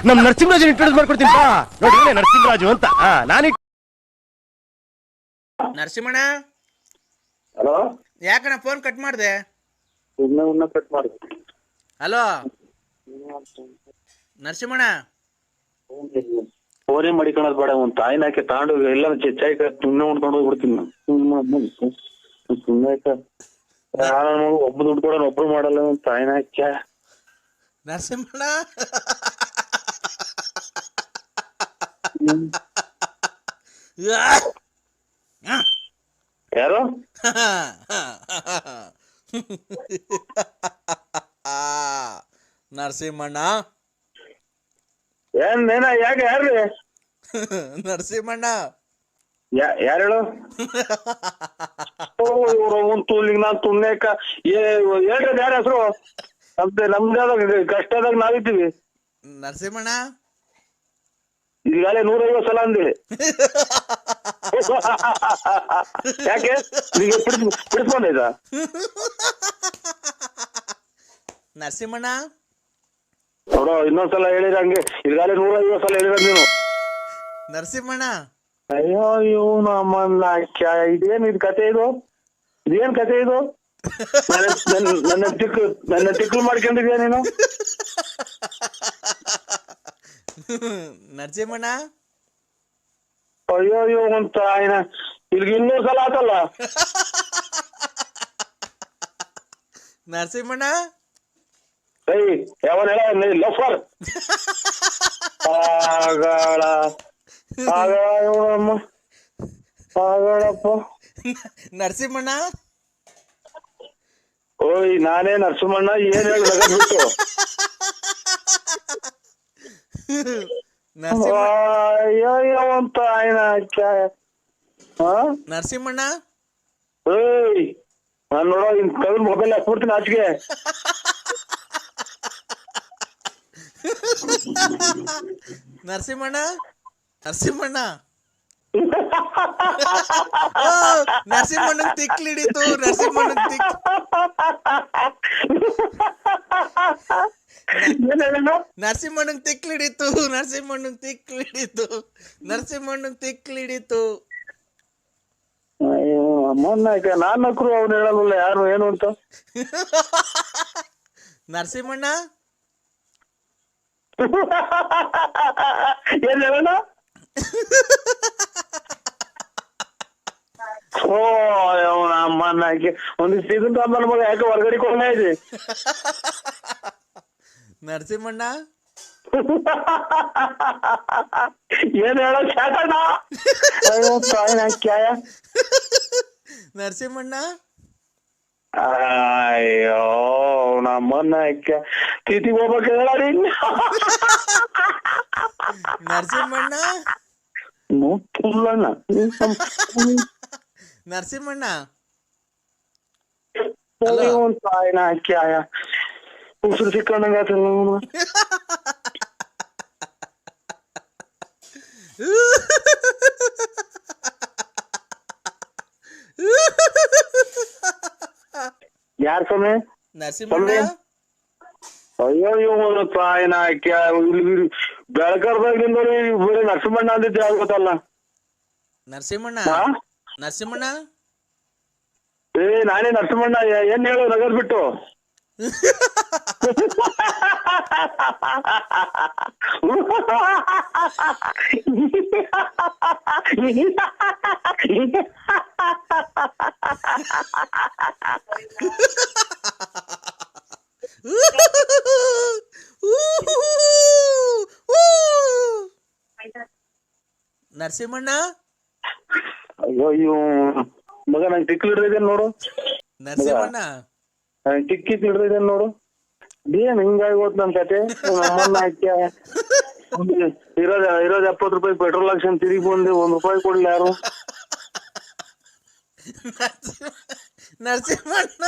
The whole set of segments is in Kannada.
ನಮ್ ನರಸಿಂಹರಾಜ್ ಇಂಟ್ರೊಡ್ಯೂಸ್ ಮಾಡ್ಕೊಡ್ತೀನಿ ಬಾ. ನೋಡಿ ನರಸಿಂಹರಾಜು ಅಂತ. ನಾನು ನರಸಿಂಹಣ್ಣ, ಹಲೋ, ಯಾಕಣ್ಣ ಫೋನ್ ಕಟ್ ಮಾಡಿದೆ? ಕಟ್ ಮಾಡಿ. ಹಲೋ ನರಸಿಂಹಣ್ಣ, ಫೋನೇ ಮಾಡಿಕೊಳ್ಳೋದು ಬೇಡ. ಒಂದು ತಾಯಿನ ಹಾಕಿ ತಾಂಡು ಎಲ್ಲ ಚಾಯ್ ಸುಮ್ಮನೆ ಉಣ್ಕೊಂಡು ಹೋಗ್ಬಿಡ್ತೀನಿ. ಸುಮ್ಮನೆ ಒಬ್ಬ ದುಡ್ಡು ಕೊಡೋಣ, ಒಬ್ರು ಮಾಡಲ್ಲ. ಒಂದು ತಾಯಿನ ಹಾಕ್ಯ ನರಸಿಂಹಣ್ಣ. ಯಾರು? ನರಸಿಂಹಣ್ಣ, ಏನ ಯಾಕೆ? ಯಾರ್ರಿ ನರಸಿಂಹಣ್ಣ? ಯಾರು ಹೇಳು? ನಾನ್ ತುಮ್ನೇಕ ಹೇಳ್ರಿ ಯಾರ ಹೆಸರು? ನಮ್ದಾದಾಗ ಕಷ್ಟದಾಗ ನಾವಿದ್ದೀವಿ. ನರಸಿಂಹಣ್ಣ, ಈಗಾಗಲೇ 150 ಸಲ ಅಂದೇಳಿ. ಯಾಕೆ ಬಿಡಿಸ್ಕೊಂಡೈತ? ನರಸಿಂಹಣ್ಣ ನೋಡೋ, ಇನ್ನೊಂದ್ಸಲ ಹೇಳಿರ ಹಂಗೆ. ಈಗಾಗಲೇ 150 ಸಲ ಹೇಳಿರ ನೀನು. ನರಸಿಂಹಣ್ಣ, ಅಯ್ಯೋ ಇವನು ಅಮ್ಮನ್ನ ಇದೇನ್ ಇದು ಕತೆ? ಇದೇನ್ ಕತೆ ಇದು? ನನ್ನ ತಿಕ್ಕು ಮಾಡ್ಕೊಂಡಿದ್ಯಾ ನೀನು? ನರಸಿಂಹಣ್ಣ, ಅಯ್ಯೋ ಅಂತ ಆಯ್ನ ಇಲ್ಲಿಗೆ 200 ಸಲ ಆತಲ್ಲ. ನರಸಿಂಹಣ್ಣ, ಯಾವನ್ ಹೇಳ ಲಫರ್ ಆಗಳಪ್ಪ. ನರಸಿಂಹಣ್ಣ, ಓಯ್ ನಾನೇ ನರಸಿಂಹಣ್ಣ. ಏನ್ ಹೇಳಿ ಬಿಟ್ಟು ಅಂತ ಆಯ್ನ ನರಸಿಂಹಣ್ಣ, ಏಯ್ ನಾನ್ ನೋಡೋ ಇನ್ ಕವಿನ ಮೊಬೈಲ್ ಹಾಕ್ಬಿಡ್ತೀನಿ ಆಚೆಗೆ. ನರಸಿಂಹಣ್ಣ, ನರಸಿಂಹಣ್ಣ, ನರಸಿಂಹಣ್ಣಂಗ್ ತಿಕ್ಲಿಡಿತು. ನರಸಿಂಹಣ್ಣಂಗ್ ನರಸಿಂಹಣ್ಣಂಗ್ ತಿಕ್ಲಿಡಿತು. ನರಸಿಂಹಣ್ಣಂಗ್ ತಿಕ್ಲಿಡಿತು. ನರಸಿಂಹಣ್ಣಂಗ್ ತಿಕ್ಲಿಡಿತು. ಅಯ್ಯೋ ಅಮ್ಮನ್ನ ನಾನ್ ನಕ್ರು ಅವ್ನು ಹೇಳಲ್ಲ ಯಾರು ಏನು ಅಂತ. ನರಸಿಂಹಣ್ಣ, ಏನ್ ಹೇಳೋಣ? ಓ ಅವನ ಅಮ್ಮನ್ನ ಒಂದಿಷ್ಟು ಇದನ್ನ ಅಮ್ಮನ ಮಗ ಯಾಕೆ ಹೊರಗಡೆ ಕೊಂಡ ಇದೆ. ನರಸಿಂಹಣ್ಣ, ಏನ್ ಹೇಳೋ ಶಾಟಣ್ಣ? ಅಯ್ಯೋ ತಾಯಿನ ಕ್ಯಾಯ. ನರಸಿಂಹಣ್ಣ, ಅಯ್ಯೋ ನಮ್ಮನ್ನ ತಿಥಿಗೆ ಹೋಗ್ಬೇಕು ಹೇಳಿ. ನರಸಿಂಹಣ್ಣ, ಮುಲ್ಲಣ್ಣ. ನರಸಿಂಹಣ್ಣ, ತಾಯಿನ ಕ್ಯಾಯ ಉಸಿರು ಸಿಕ್ಕಂಡಂಗ. ಯಾರ ಸಮಯ? ನರಸಿಂಹಣ್ಣ, ಅಯ್ಯೋ ಇವನು ತಾಯಿನ ಬೆಳಕರ್ದಾಗಿಂದ ಬರೀ ನರಸಿಂಹಣ್ಣ ಅಂದಿದ್ದೆ ಆಗ್ಬೇಕಲ್ಲ. ನರಸಿಂಹಣ್ಣ, ನರಸಿಂಹಣ್ಣ, ನಾನೇ ನರಸಿಂಹಣ್ಣ. ಏನ್ ಹೇಳು ನಗರ್ ಬಿಟ್ಟು? ನರಸಿಂಹಣ್ಣ, ಅಯ್ಯೋ ಇವ್ ಮಗ ನಂಗೆ ಟಿಕ್ಲು ಹಿಡ್ದಿದ್ದೇನೆ ನೋಡು. ನರಸಿಂಹಣ್ಣ, ಟಿಕ್ಕಿ ಹಿಡ್ದಿದ್ದೇನೆ ನೋಡು. ಏನ್ ಹಿಂಗಾಗಿ ಹೋತ್ ನನ್ ಕತೆ. ನಮ್ಮನ್ನ ಹಾಕ್ಯ ಇರೋದ್ 70 ರೂಪಾಯಿ ಪೆಟ್ರೋಲ್ ಹಾಕ್ಸನ್ ತಿರುಗಿ ಬಂದೆ. ₹1 ಕೊಡ್ಲಿ ಯಾರು? ನರಸಿಂಹಣ್ಣ,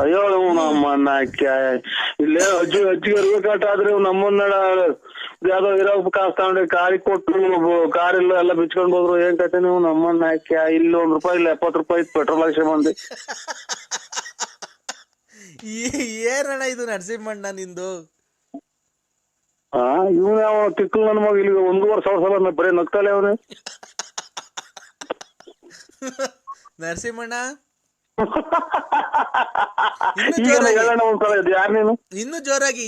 ಅಯ್ಯೋ ನಮ್ಮನ್ನ ಹಾಕ್ಯ ಇಲ್ಲೇ ಅಜ್ಜಿಗೆ ಇರ್ಬೇಕಾಟ ಆದ್ರೆ ನಮ್ಮನ್ನ ಯಾವ್ದೋ ಇರೋ ಕಾಸು ತಗೊಂಡು ಕಾರಿಗೆ ಕೊಟ್ಟು ಕಾರಿಲ್ಲ ಎಲ್ಲ ಬಿಚ್ಕೊಂಡ್ ಹೋದ್ರು. ಏನ್ ಕತೆ ನೀವು? ನಮ್ಮನ್ನ ಹಾಕ್ಯ ಇಲ್ಲಿ ₹1 ಇಲ್ಲ ₹70 ಪೆಟ್ರೋಲ್ ಹಾಕ್ಸಿ ಬಂದೆ. ಏನಣ್ಣ ಇದು ನರಸಿಂಹಣ್ಣ ನಿಂದು? ಇವನು ಯಾವ ತಿಕ್ಕಲ್ ನನ್ನ ಮಗ ಇಲ್ಲಿ 1,500,000 ಸಲ ಬರೀ ನಗ್ತಾಳೆ ಅವನು. ನರಸಿಂಹಣ್ಣ ಹೇಳೋಣ ಒಂದ್ಸಲ ಇದು ಯಾರು ನೀನು? ಇನ್ನೂ ಜೋರಾಗಿ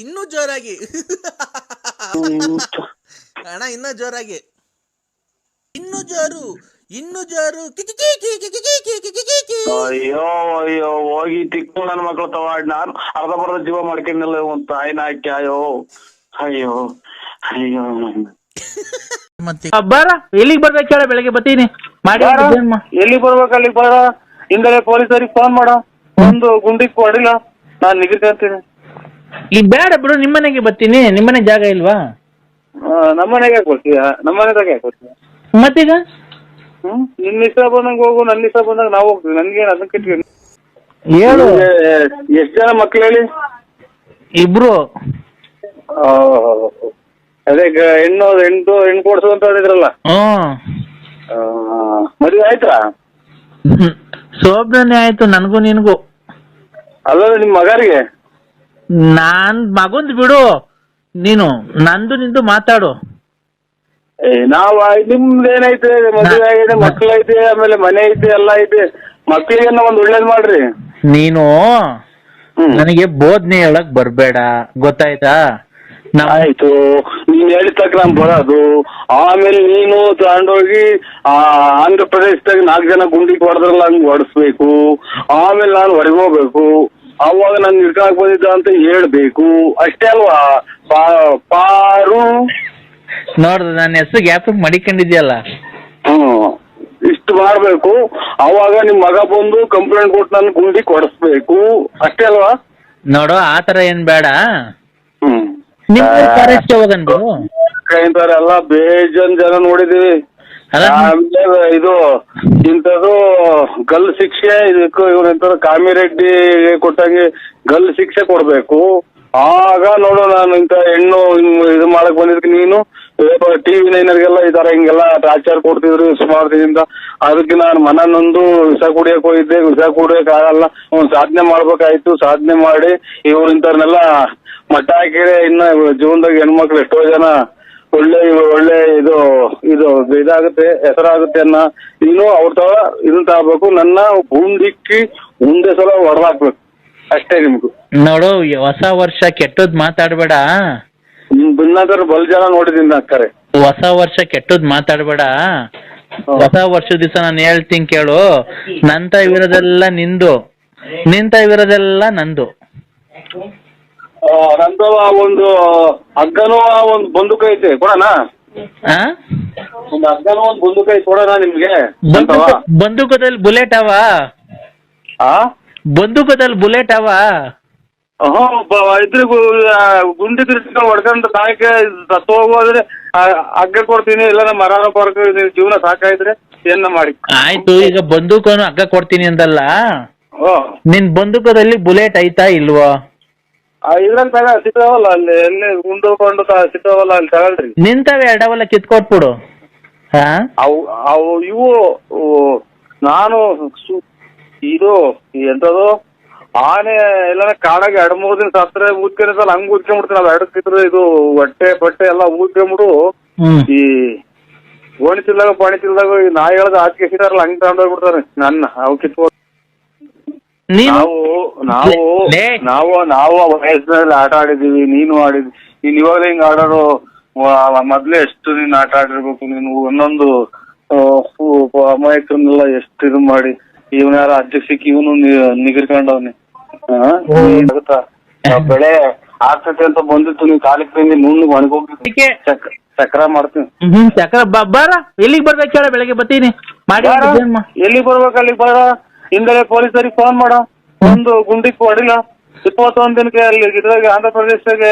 ಅಣ್ಣ, ಇನ್ನೂ ಜೋರಾಗಿ, ಇನ್ನೂ ಜೋರು. ಅಯ್ಯೋ ಅಯ್ಯೋ ಹೋಗಿ ತಿಕ್ಕು ನನ್ನ ಮಕ್ಳು ತವಾಡ್. ನಾನು ಅರ್ಧ ಜೀವ ಮಾಡ್ಕೊಂಡಿಲ್ಲ ಒಂದ್ ತಾಯಿನ ಹಾಕಿ. ಅಯ್ಯೋ ಅಯ್ಯೋ ಅಯ್ಯೋ. ಬರ ಎಲ್ಲಿಗೆ ಬರ್ಬೇಕು ಹೇಳ, ಬೆಳಗ್ಗೆ ಬರ್ತೀನಿ. ಎಲ್ಲಿ ಬರ್ಬೇಕು ಅಲ್ಲಿಗೆ ಬರ. ಹಿಂದಲೇ ಪೊಲೀಸರಿಗೆ ಫೋನ್ ಮಾಡ. ಒಂದು ಗುಂಡಿಗೆ ಹೊಡಿಲ್ಲ, ನಾನ್ ನಿಗರ್ತೀನಿ. ಈಗ ಬೇಡ ಬಿಡು, ನಿಮ್ಮನೆಗೆ ಬರ್ತೀನಿ. ನಿಮ್ಮನೆ ಜಾಗ ಇಲ್ವಾ? ನಮ್ಮನೆಗೆ ಯಾಕೆ ಬರ್ತೀಯ? ನಮ್ಮನೆದಾಗ ಯಾಕೆ ಬರ್ತೀಯ? ಮತ್ತೀಗ ನಿನ್ನ ಇಷ್ಟ ಬಂದಂಗ ಹೋಗು, ನನ್ನ ಇಷ್ಟ ಬಂದಾಗ ನಾವು ಹೋಗ್ತೀವಿ. ನನ್ಗೇನು ಅದನ್ನ ಕಿಟ್ಟಿ ಹೇಳು. ಎಷ್ಟ್ ಜನ ಮಕ್ಳು ಹೇಳಿ? ಇಬ್ರು. ಅದೇ ಹೆಣ್ಣು ಕೊಡ್ಸು ಅಂತ ಹೇಳಿದ್ರಲ್ಲ, ಮದುವೆ ಆಯ್ತಾ? ಶೋಭನೆ ಆಯ್ತು ನನಗೂ ನಿನ್ಗೂ. ಅಲ್ಲ ನಿಮ್ ಮಗರಿಗೆ? ನಾನ್ ಮಗಂದ್ ಬಿಡು, ನೀನು ನಂದು ನಿಂದು ಮಾತಾಡು. ನಾವ್ ನಿಮ್ದೇನೈತೆ? ಮದುವೆ ಆಗಿದೆ, ಮಕ್ಳೈತೆ, ಆಮೇಲೆ ಮನೆ ಐತೆ, ಎಲ್ಲ ಐತೆ. ಮಕ್ಳಿಗೆ ಒಂದ್ ಒಳ್ಳೇದ್ ಮಾಡ್ರಿ. ನೀನು ನನಗೆ ಬೋಧನೆ ಹೇಳಕ್ ಬರ್ಬೇಡ, ಗೊತ್ತಾಯ್ತಾ? ಆಯ್ತು, ನೀನ್ ಹೇಳಿದ ತಕ್ಕ ನಾನ್ ಬರೋದು. ಆಮೇಲೆ ನೀನು ತಗೊಂಡೋಗಿ ಆಂಧ್ರ ಪ್ರದೇಶದಾಗ 4 ಜನ ಗುಂಡಿಗೆ ಹೊಡೆದ್ರಲ್ಲ, ಹಂಗ್ ಹೊಡಿಸ್ಬೇಕು. ಆಮೇಲೆ ನಾನು ಹೊರಗೆ ಹೋಗ್ಬೇಕು. ಅವಾಗ ನಾನು ನಿರ್ಕಾಕ್ ಬಂದಿದ್ದ ಅಂತ ಹೇಳ್ಬೇಕು. ಅಷ್ಟೇ ಅಲ್ವಾ ಪಾರು? ನೋಡ್ದು ನನ್ನ ಹೆಸರು ಗ್ಯಾಪ್ ಮಡಿಕೊಂಡಿದ್ಯಲ್ಲ. ಇಷ್ಟು ಮಾಡ್ಬೇಕು. ಅವಾಗ ನಿಮ್ ಮಗ ಬಂದು ಕಂಪ್ಲೇಂಟ್ ಕೊಟ್ಟು ನನ್ ಗುಂಡಿ ಕೊಡಿಸ್ಬೇಕು. ಅಷ್ಟೇ ಅಲ್ವಾ? ನೋಡು, ಆತರ ಏನ್ ಬೇಡ. ಎಲ್ಲ ಬೇಜನ್ ಜನ ನೋಡಿದೀವಿ. ಇದು ಇಂಥದ್ದು ಗಲ್ ಶಿಕ್ಷೆ, ಇದಕ್ಕೂ ಇವ್ರ ಕಾಮಿರೆಡ್ಡಿ ಕೊಟ್ಟಂಗೆ ಗಲ್ ಶಿಕ್ಷೆ ಕೊಡ್ಬೇಕು. ಆಗ ನೋಡು, ನಾನು ಇಂತ ಹೆಣ್ಣು ಇದು ಮಾಡಕ್ ಬಂದಿದ್ದಕ್ಕೆ ನೀನು TV9 ಈ ತರ ಹಿಂಗೆಲ್ಲ ಟಾರ್ಚರ್ ಕೊಡ್ತಿದ್ರು ಸುಮಾರು ದಿನದಿಂದ. ಅದಕ್ಕೆ ನಾನು ಮನನೊಂದು ವಿಷ ಕುಡಿಯಕ್ ಹೋಗಿದ್ದೆ. ವಿಷ ಕುಡಿಯಕ್ ಆಗಲ್ಲ, ಒಂದ್ ಸಾಧನೆ ಮಾಡ್ಬೇಕಾಯ್ತು. ಸಾಧನೆ ಮಾಡಿ ಇವ್ರ ಇಂಥವ್ರನ್ನೆಲ್ಲ ಮಟ್ಟ ಹಾಕಿದ್ರೆ ಇನ್ನ ಜೀವನದಾಗ ಹೆಣ್ಮಕ್ಳು ಎಷ್ಟೋ ಜನ ಒಳ್ಳೆ ಇದಾಗುತ್ತೆ, ಹೆಸರಾಗುತ್ತೆ ಅನ್ನ. ನೀನು ಅವ್ರ ತರ ಇದನ್ನ ತಗೋಬೇಕು. ನನ್ನ ಗುಂಡಿಕ್ಕಿ ಮುಂದೆ ಸಲ ಹೊಡೆದಾಕ್ಬೇಕು. ಅಷ್ಟೇ ನಿಮ್ಗೂ. ನೋಡು, ಹೊಸ ವರ್ಷ ಕೆಟ್ಟದ್ ಮಾತಾಡ್ಬೇಡ. ನಿಮ್ ಬಿನ್ನಾದ್ರ ಬಲ್ ಜನ ನೋಡಿದೀನಿ ಅಕ್ಕರೆ. ಹೊಸ ವರ್ಷ ಕೆಟ್ಟದ್ ಮಾತಾಡ್ಬೇಡ. ಹೊಸ ವರ್ಷ ದಿವಸ ನಾನು ಹೇಳ್ತೀನಿ ಕೇಳು. ನಂತ ಇರೋದೆಲ್ಲ ನಿಂದು, ನಿಂತ ಇರೋದೆಲ್ಲ ನಂದು. ನಂದು ಒಂದು ಹಗ್ಗನೂ ಒಂದು ಬಂದೂಕ ಐತೆ, ಕೊಡೋಣ? ಒಂದು ಹಗ್ಗನೂ ಒಂದು ಬಂದೂಕ ಐತೆ, ಕೊಡೋಣ ನಿಮ್ಗೆ? ಬಂದೂಕದಲ್ಲಿ ಬುಲೆಟ್ ಅವ? ಬಂದೂಕದಲ್ಲಿ ಬುಲೆಟ್ ಅವ? ಇದ್ರ ಗುಂಡಿ ತಿರ್ಸ್ಕೊಂಡು ಹೊಡ್ಕೊಂಡು ತಾಯಕ್ಕೆ ಸತ್ತು ಹೋಗೋದ್ರೆ ಹಗ್ಗ ಕೊಡ್ತೀನಿ. ಇಲ್ಲ ನಮ್ಮ ಮರಾನ ಪಾರ್ಕ್ ಜೀವನ ಸಾಕಾಯ್ದ್ರೆ ಏನ ಮಾಡಿ. ಆಯ್ತು, ಈಗ ಬಂದೂಕನು ಹಗ್ಗ ಕೊಡ್ತೀನಿ ಅಂದಲ್ಲ, ನಿನ್ ಬಂದೂಕದಲ್ಲಿ ಬುಲೆಟ್ ಐತಾ ಇಲ್ವೋ? ಇದ್ರಲ್ಲಿ ಸಿಗ್ತಾವಲ್ಲ, ಅಲ್ಲಿ ಎಲ್ಲಿ ಗುಂಡು ಕೊಂಡು ಸಿಗ್ತಾವಲ್ಲ, ಅಲ್ಲಿ ತಗೊಳ್ರಿ. ನಿಂತವೆ ಎಡವಲ್ಲ, ಕಿತ್ಕೊಟ್ಬಿಡು. ಅವು ಇವು ನಾನು ಇದು ಎಂತದು ಆನೆ ಎಲ್ಲ ಕಾಡಾಗ 2-3 ದಿನ ಸತ್ರ ಊದ್ಕೊಂಡಿರ್ತಲ್ಲ, ಹಂಗ್ ಊದ್ಕೊಂಡ್ಬಿಡ್ತೀನಿ. ಅದು ಅಡಕ್ಕಿದ್ರೆ ಇದು ಹೊಟ್ಟೆ ಬಟ್ಟೆ ಎಲ್ಲ ಊದ್ಕೊಂಡ್ಬಿಡು. ಈ ಗೋಣಿ ತಿಲ್ದಾಗ ಪಾಣಿ ತಿಲ್ದಾಗ ಈ ನಾಯಿಗಳದ ಆಚೆ ಸಿಟಾರಲ್ಲ, ಹಂಗ್ ತಗೊಂಡೋಗ್ಬಿಡ್ತಾರೆ ನನ್ನ. ಅವು ಕಿತ್ಕೊಂಡು ನಾವು ವಯಸ್ಸಿನಲ್ಲಿ ಆಟ ಆಡಿದೀವಿ, ನೀನು ಆಡಿದ್ವಿ. ನೀನ್ ಇವಾಗಲೇ ಹಿಂಗ್ ಆಡೋರು, ಮೊದ್ಲೇ ಎಷ್ಟು ನೀನ್ ಆಟ ಆಡಿರ್ಬೇಕು. ನೀನು ಒಂದೊಂದು ಅಮಾಯಕರನ್ನೆಲ್ಲ ಎಷ್ಟು ಇದು ಮಾಡಿ, ಇವನ ಯಾರ ಅಜ್ಜಕ್ ಸಿಕ್ಕಿ ಇವನು ನಿಗಿರ್ಕೊಂಡವ್ನಿ. ಬೆಳೆ ಆಗ್ತೈತೆ ಅಂತ ಬಂದಿತ್ತು, ನೀವು ಕಾಲಿಗೆ ತಂದಿ ನುಣ್ಣಗೆ ಒಣಗೋಗಿ ಚಕ್ರ ಮಾಡ್ತೀನಿ. ಚಕ್ರ ಬಾರ, ಎಲ್ಲಿಗೆ ಬರ್ಬೇಕು ಹೇಳ, ಬೆಳಗ್ಗೆ ಬರ್ತೀನಿ. ಎಲ್ಲಿಗೆ ಬರ್ಬೇಕು ಅಲ್ಲಿಗೆ ಬರ. ಹಿಂದಲೇ ಪೊಲೀಸರಿಗೆ ಫೋನ್ ಮಾಡ. ಒಂದು ಗುಂಡಿಗೆ ಹೊಡಿಲ್ಲ, 21 ದಿನಕ್ಕೆ ಅಲ್ಲಿ ಇದ್ರಾಗ ಆಂಧ್ರ ಪ್ರದೇಶದಾಗೆ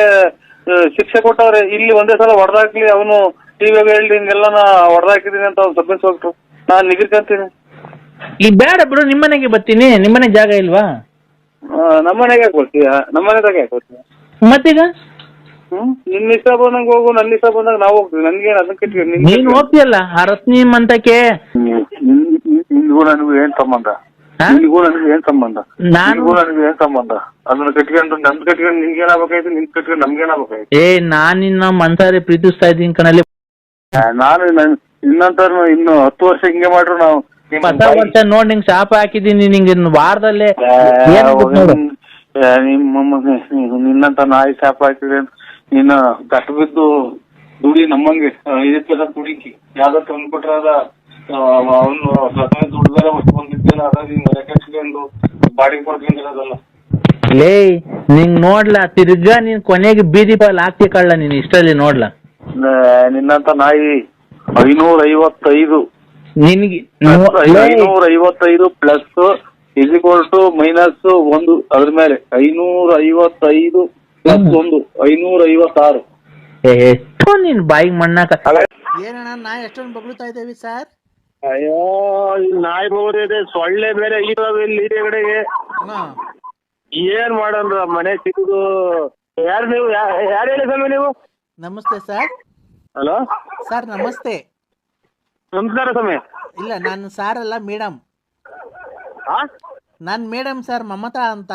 ಶಿಕ್ಷೆ ಕೊಟ್ಟವ್ರೆ. ಇಲ್ಲಿ ಒಂದೇ ಸಲ ಹೊಡೆದಾಕ್ಲಿ, ಅವನು ಟಿವಿಯಾಗ ಹೇಳಿ ಹಿಂಗೆಲ್ಲ ನಾ ಹೊಡೆದಾಕಿದೀನಿ ಅಂತ ಅವ್ನು ಸಬ್ ಇನ್ಸ್ಪೆಕ್ಟ್ರು. ನಾನು ನಿಗಿರ್ಕೊಂತೀನಿ. ಈಗ ಬೇಡ ಬಿಡು, ನಿಮ್ಮನೆಗೆ ಬರ್ತೀನಿ. ನಿಮ್ಮನೆ ಜಾಗ ಇಲ್ವಾ? ನಮ್ಮನೆಗೆ ಯಾಕೆ ಬರ್ತೀಯ? ನಮ್ಮನೆದಾಗ ಯಾಕೆ ಬರ್ತೀಯ? ಮತ್ತೀಗ ನಿನ್ನ ಇಷ್ಟ ಬಂದಂಗ ಹೋಗು, ನನ್ನ ಇಷ್ಟ ಬಂದಾಗ ನಾವು ಹೋಗ್ತೀವಿ. ನನ್ಗೇನು ಅದಕ್ಕೆ ನೀನ್ ಹೋಗ್ತೀಯಲ್ಲ ಆ ರತ್ನಿ ಮಂತಕ್ಕೆ. ನಿನ್ಗೂ ನನಗೂ ಏನ್ ಸಂಬಂಧ? ಹಾ? ನಿನ್ಗೂ ನನಗೆ ಏನ್ ಸಂಬಂಧ? ನಾನು ನಿನ್ಗೂ ನನಗೆ ಏನ್ ಸಂಬಂಧ? ಅದನ್ನ ಕಟ್ಕೊಂಡು ನಮ್ದು ಕಟ್ಕೊಂಡು ನಿನ್ಗೆ ಏನಾಗಬೇಕಾಯ್ತು, ನಿನ್ ಕಟ್ಕೊಂಡು ನಮ್ಗೆ ಏನಾಗಬೇಕಾಯ್ತು? ನಾನ್ ನಿನ್ನ ಮನ್ಸಾರೆ ಪ್ರೀತಿಸ್ತಾ ಇದ್ದೀನಿ ಕಣಲ್ಲಿ. ನಾನು ಇನ್ನಂತ ಇನ್ನು 10 ವರ್ಷ ಹಿಂಗೆ ಮಾಡ್ರು ನಾವು ಹೊಸ ವರ್ಷ ನೋಡ್ ನಿಂಗ್ ಶಾಪ ಹಾಕಿದೀನಿ, ನಿಂಗೆ ವಾರದಲ್ಲೇ ನಿನ್ನಂತ ನಾಯಿ ಶಾಪ ಹಾಕಿದ್ರೆ ನಿನ್ನ ಕಷ್ಟ ಬಿದ್ದು ದುಡಿ ನಮ್ಮಂಗೆ 5 ಲಕ್ಷ ದುಡಿಕಿ ಯಾವ್ದೋ ತಂದ್ಬಿಟ್ರ ಅವನು ದುಡ್ದಾರ ಹೊತ್ತು ಬಂದಿದ್ದೇನೆ ಅದ ನೀನ್ ರೆಕೆಟ್ಸ್ಕೊಂಡು ಬಾಡಿಗೆ ಕೊಡ್ಕೊಂಡಿರೋದಲ್ಲ. ಲೇ ನಿಂಗ್ ನೋಡ್ಲಾ ತಿರ್ಗಾ ನೀನ್ ಕೊನೆಗೆ ಬೀದಿ ಪಾಲ್ ಹಾಕ್ತಿ ಕಳ್ಳ ನೀನ್ ಇಷ್ಟಲ್ಲಿ ನೋಡ್ಲಾ. ನಿನ್ನಂತ ನಾಯಿ 555 ನಿನ್ಗೆ 555 ಪ್ಲಸ್ -1 ಅದ್ರ ಮೇಲೆ 555 ಪ್ಲಸ್ 1 556. ಎಷ್ಟು ನಿನ್ ಬಾಯಿಗೆ ಮಣ್ಣಾಕ. ಏನಣ್ಣ ನಾ ಎಷ್ಟೊಂದು ಬಗ್ಳುತ್ತಾ ಇದ್ದೇವೆ ಸರ್. ಅಯ್ಯೋ ನಾಯಿ ಬೋರಿದೆ, ಸೊಳ್ಳೆ ಬೇರೆ ಇದಾವೆ ಇಲ್ಲಿ ಕಡೆಗೆ. ಏನ್ ಮಾಡೋಣ ಮನೆ ಸಿಗುದು. ಯಾರು ನೀವು? ಯಾರು ಹೇಳಿ ಸ್ವಾಮಿ ನೀವು? ನಮಸ್ತೆ ಸರ್. ಹಲೋ ಸರ್ ನಮಸ್ತೆ. ನಮಸ್ಕಾರ ಸ್ವಾಮಿ. ಇಲ್ಲ ನಾನು ಸಾರ್ ಅಲ್ಲ ಮೇಡಮ್. ನಾನು ಮೇಡಮ್ ಸರ್, ಮಮತಾ ಅಂತ.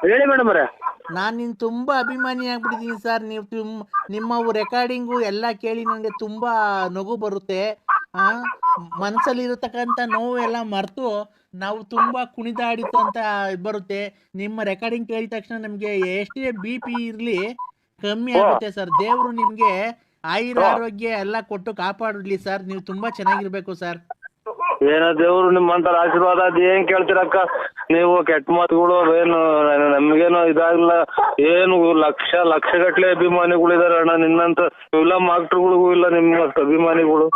ಹೇಳಿ ಮೇಡಮ್ ಅವರೇ. ನಾನು ನಿನ್ ತುಂಬಾ ಅಭಿಮಾನಿ ಆಗ್ಬಿಟ್ಟಿದ್ದೀನಿ ಸರ್. ನೀವು ನಿಮ್ಮ ರೆಕಾರ್ಡಿಂಗು ಎಲ್ಲ ಕೇಳಿ ನನಗೆ ತುಂಬಾ ನಗು ಬರುತ್ತೆ. ಮನಸ್ಸಲ್ಲಿ ಇರತಕ್ಕಂಥ ನೋವು ಎಲ್ಲ ಮರೆತು ನಾವು ತುಂಬಾ ಕುಣಿದಾಡಿತು ಅಂತ ಬರುತ್ತೆ. ನಿಮ್ಮ ರೆಕಾರ್ಡಿಂಗ್ ಕೇಳಿದ ತಕ್ಷಣ ನಮಗೆ ಎಷ್ಟೇ BP ಇರಲಿ ಕಮ್ಮಿ ಆಗುತ್ತೆ ಸರ್. ದೇವರು ನಿಮಗೆ ಆರೋಗ್ಯ ಎಲ್ಲ ಕೊಟ್ಟು ಕಾಪಾಡಲಿ ಸರ್. ನೀವು ತುಂಬಾ ಚೆನ್ನಾಗಿರ್ಬೇಕು ಸರ್. ಏನೋ ದೇವ್ರು ನಿಮ್ಮಂತರ ಆಶೀರ್ವಾದ ಅದ್ ಏನ್ ಕೇಳ್ತೀರಕ್ಕ ನೀವು? ಕೆಟ್ಟ ಮಾತುಗಳು ಏನು ನಮ್ಗೇನು ಇದಾಗಲ್ಲ. ಏನು ಲಕ್ಷ ಗಟ್ಲೆ ಅಭಿಮಾನಿಗಳಿದಾರೆ ಅಣ್ಣ. ನಿನ್ನಂತ ಫಿಲಂ ಆಕ್ಟರ್ಗಳಿಗೂ ಇಲ್ಲ ನಿಮ್ಮ ಅಭಿಮಾನಿಗಳು.